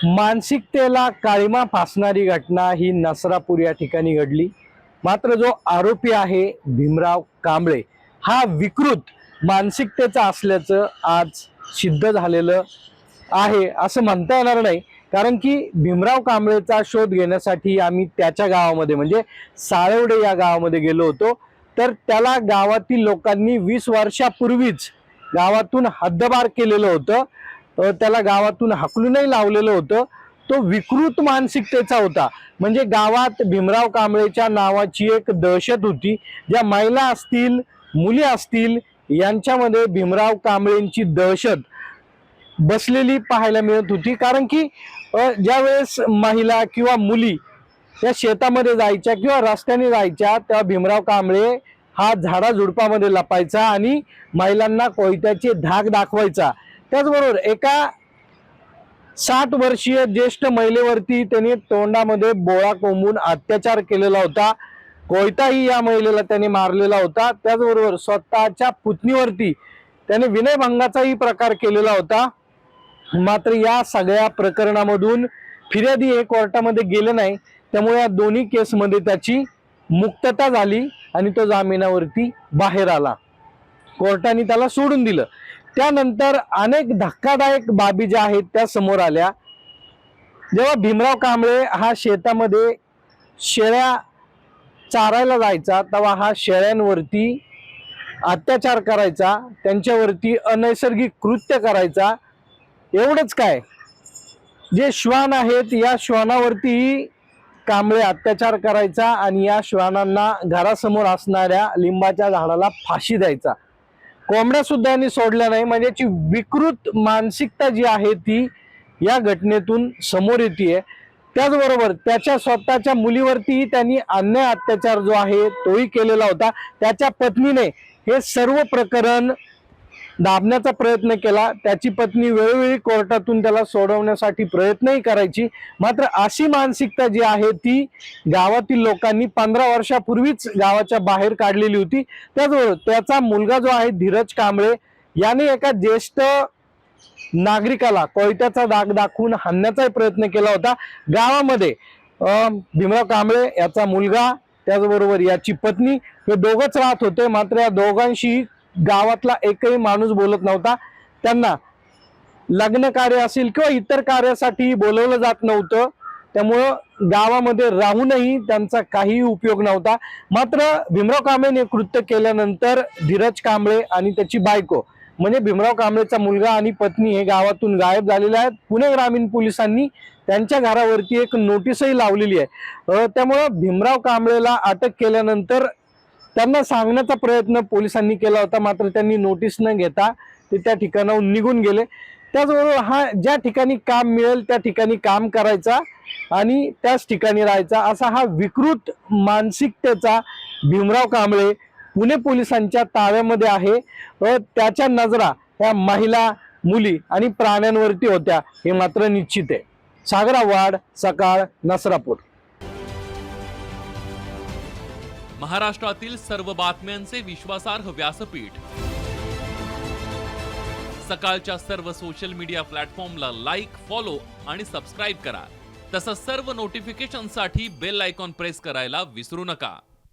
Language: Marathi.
मानसिकतेला काळिमा फासणारी घटना ही नसरापूर या ठिकाणी घडली। मात्र जो आरोपी आहे भीमराव कांबळे हा विकृत मानसिकतेचा असल्याचं आज सिद्ध झालेलं आहे असं म्हणता येणार नाही। कारण की भीमराव कांबळेचा शोध घेण्यासाठी आम्ही त्याच्या गावामध्ये म्हणजे साळवडे या गावामध्ये गेलो होतो। तर त्याला गावातील लोकांनी 20 वर्षापूर्वीच गावातून हद्दपार केलेलं होतं। त्याला गावातून हाकलूनही लावलेलं होतं। तो विकृत मानसिकतेचा होता। म्हणजे गावात भीमराव कांबळेच्या नावाची एक दहशत होती। ज्या महिला असतील मुली असतील यांच्यामध्ये भीमराव कांबळेंची दहशत बसलेली पाहायला मिळत होती। कारण की ज्या वेळेस महिला किंवा मुली त्या शेतामध्ये जायच्या किंवा रस्त्याने जायच्या तेव्हा भीमराव कांबळे हा झाडाझुडपामध्ये लपायचा आणि महिलांना कोयत्याचे धाक दाखवायचा। त्याचबरोबर एका 60 वर्षीय ज्येष्ठ महिलेवरती त्याने तोंडामध्ये बोळा कोंबून अत्याचार केलेला होता। कोयताही या महिलेला त्याने मारलेला होता। त्याचबरोबर स्वतःच्या पुतणीवरती त्याने विनयभंगाचाही प्रकार केलेला होता। मात्र या सगळ्या प्रकरणामधून फिर्यादी हे कोर्टामध्ये गेले नाही। त्यामुळे या दोन्ही केसमध्ये त्याची मुक्तता झाली आणि तो जामिनावरती बाहेर आला। कोर्टाने त्याला सोडून दिलं। त्यानंतर अनेक धक्कादायक बाबी ज्या आहेत त्या समोर आल्या। जेव्हा भीमराव कांबळे हा शेतामध्ये शेळ्या चारायला जायचा तेव्हा हा शेळ्यांवरती अत्याचार करायचा, त्यांच्यावरती अनैसर्गिक कृत्य करायचा। एवढंच काय, जे श्वान आहेत या श्वानावरती कांबळे अत्याचार करायचा आणि या श्वानांना घरासमोर असणाऱ्या लिंबाच्या झाडाला फाशी द्यायचा। कोंबड्या सुद्धा यांनी सोडल्या नाही। म्हणजे याची विकृत मानसिकता जी आहे ती या घटनेतून समोर येते। त्याचबरोबर त्याच्या स्वतःच्या मुलीवरती त्यांनी अन्याय अत्याचार जो आहे तोही केलेला होता। त्याच्या पत्नीने हे सर्व प्रकरण दाबण्याचा प्रयत्न केला। त्याची पत्नी वेळोवेळी कोर्टातून त्याला सोडवण्यासाठी प्रयत्नही करायची। मात्र अशी मानसिकता जी आहे ती गावातील लोकांनी 15 वर्षापूर्वीच गावाच्या बाहेर काढलेली होती। त्याचबरोबर त्याचा मुलगा जो आहे धीरज कांबळे याने एका ज्येष्ठ नागरिकाला कोयत्याचा दाग दाखवून हाणण्याचा प्रयत्न केला होता। गावामध्ये भीमराव कांबळे याचा मुलगा त्याचबरोबर याची पत्नी हे दोघंच राहत होते। मात्र या दोघांशी गावातला एकही माणूस बोलत नव्हता। त्यांना लग्न कार्य असेल किंवा इतर कार्यासाठी बोलवलं जात नव्हतं। त्यामुळं गावामध्ये राहूनही त्यांचा काही उपयोग नव्हता। मात्र भीमराव कांबळेने कृत्य केल्यानंतर धीरज कांबळे आणि त्याची बायको म्हणजे भीमराव कांबळेचा मुलगा आणि पत्नी हे गावातून गायब झालेले आहेत। पुणे ग्रामीण पोलिसांनी त्यांच्या घरावरती एक नोटीसही लावलेली आहे। त्यामुळं भीमराव कांबळेला अटक केल्यानंतर त्यांना सांगण्याचा प्रयत्न पोलिसांनी केला होता। मात्र त्यांनी नोटीस न घेता ते त्या ठिकाणाहून निघून गेले। त्याचबरोबर हा ज्या ठिकाणी काम मिळेल त्या ठिकाणी काम करायचा आणि त्याच ठिकाणी राहायचा असा हा विकृत मानसिकतेचा भीमराव कांबळे पुणे पोलिसांच्या ताब्यामध्ये आहे। त्याच्या नजरा या महिला मुली आणि प्राण्यांवरती होत्या हे मात्र निश्चित आहे। सागर आव्हाड, सकाळ, नसरापूर। महाराष्ट्रातील सर्व बातम्यांचे विश्वासार्ह व्यासपीठ सकाळच्या सर्व सोशल मीडिया प्लॅटफॉर्मला लाईक, फॉलो आणि सबस्क्राईब करा। तसंच सर्व नोटिफिकेशनसाठी बेल आयकॉन प्रेस करायला विसरू नका।